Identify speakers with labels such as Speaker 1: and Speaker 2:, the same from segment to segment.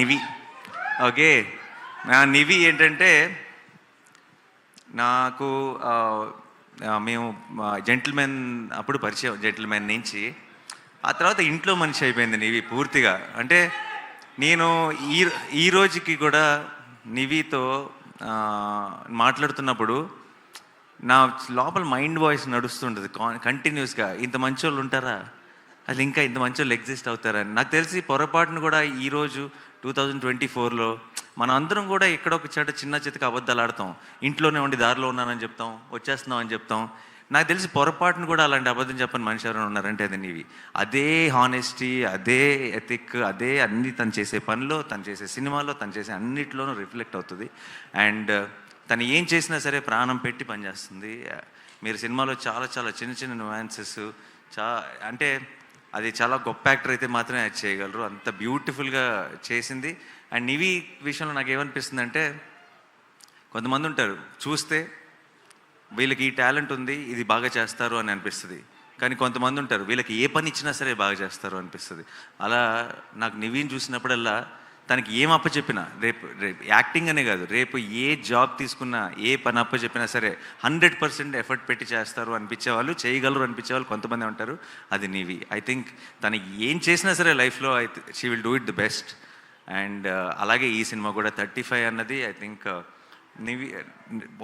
Speaker 1: నివి. Okay, నా నివి ఏంటంటే నాకు మేము జెంటిల్మెన్ అప్పుడు పరిచయం, జెంటిల్మెన్ నుంచి ఆ తర్వాత ఇంట్లో మనిషి అయిపోయింది నివి పూర్తిగా. అంటే నేను ఈ రోజుకి కూడా నివితో మాట్లాడుతున్నప్పుడు నా లోపల మైండ్ వాయిస్ నడుస్తుంటుంది కంటిన్యూస్గా, ఇంత మంచోళ్ళు ఉంటారా, అసలు ఇంకా ఇంత మంచోళ్ళు ఎగ్జిస్ట్ అవుతారని. నాకు తెలిసి పొరపాటును కూడా ఈరోజు 2024లో మనం అందరం కూడా ఎక్కడొక చోట చిన్న చితక అబద్ధాలు ఆడతాం. ఇంట్లోనే ఉండి దారిలో ఉన్నానని చెప్తాం, వచ్చేస్తున్నాం అని చెప్తాం. నాకు తెలిసి పొరపాటును కూడా అలాంటి అబద్ధం చెప్పని మనిషి ఎవరైనా ఉన్నారంటే అది నీవి. అదే హానెస్టీ, అదే ఎథిక్, అదే అన్ని తను చేసే పనిలో, తను చేసే సినిమాలో, తను చేసే అన్నిట్లోనూ రిఫ్లెక్ట్ అవుతుంది. అండ్ తను ఏం చేసినా సరే ప్రాణం పెట్టి పనిచేస్తుంది. మీరు సినిమాలో చాలా చాలా చిన్న చిన్న నువాన్సెస్ అంటే అది చాలా గొప్ప యాక్టర్ అయితే మాత్రమే అది చేయగలరు. అంత బ్యూటిఫుల్గా చేసింది. అండ్ నివి విషయంలో నాకు ఏమనిపిస్తుంది అంటే, కొంతమంది ఉంటారు చూస్తే వీళ్ళకి ఈ టాలెంట్ ఉంది, ఇది బాగా చేస్తారు అని అనిపిస్తుంది. కానీ కొంతమంది ఉంటారు వీళ్ళకి ఏ పని ఇచ్చినా సరే బాగా చేస్తారు అనిపిస్తుంది. అలా నాకు నివిని చూసినప్పుడల్లా తనకి ఏం అప్పచెప్పినా, రేపు యాక్టింగ్ అనే కాదు, రేపు ఏ జాబ్ తీసుకున్నా, ఏ పని అప్పచెప్పినా సరే 100% ఎఫర్ట్ పెట్టి చేస్తారు అనిపించేవాళ్ళు, చేయగలరు అనిపించేవాళ్ళు కొంతమంది ఉంటారు. అది నివి. ఐ థింక్ తను ఏం చేసినా సరే లైఫ్లో she will do it the best. And అలాగే ఈ సినిమా కూడా 35 అన్నది ఐ థింక్ నివి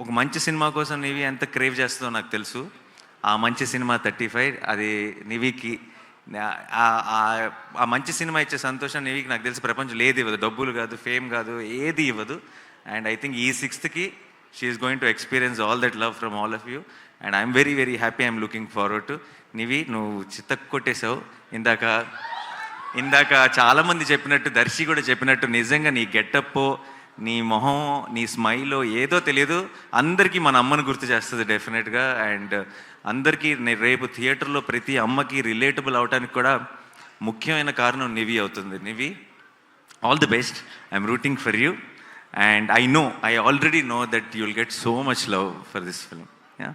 Speaker 1: ఒక మంచి సినిమా కోసం నివి ఎంత క్రేవ్ చేస్తుందో నాకు తెలుసు. ఆ మంచి సినిమా 35 అది నివికి ఆ మంచి సినిమా ఇచ్చే సంతోషం నివికి నాకు తెలిసి ప్రపంచంలో ఏది ఇవ్వదు. డబ్బులు కాదు, ఫేమ్ కాదు, ఏది ఇవ్వదు. అండ్ ఐ థింక్ ఈ 6th she's going to experience all that love from all of you. And I'm very very happy, I'm looking forward to. Nivi, నువ్వు చిత్తకు కొట్టేశావు. ఇందాక చాలామంది చెప్పినట్టు, దర్శి కూడా చెప్పినట్టు, నిజంగా నీ గెటప్పో, నీ మొహం, నీ స్మైలో ఏదో తెలియదు, అందరికీ మన అమ్మను గుర్తు చేస్తుంది డెఫినెట్గా. అండ్ అందరికీ రేపు థియేటర్లో ప్రతి అమ్మకి రిలేటబుల్ అవడానికి కూడా ముఖ్యమైన కారణం నివి అవుతుంది. Nivi, all the best. I'm rooting for you. And I already know that you will get so much love for this film. Yeah.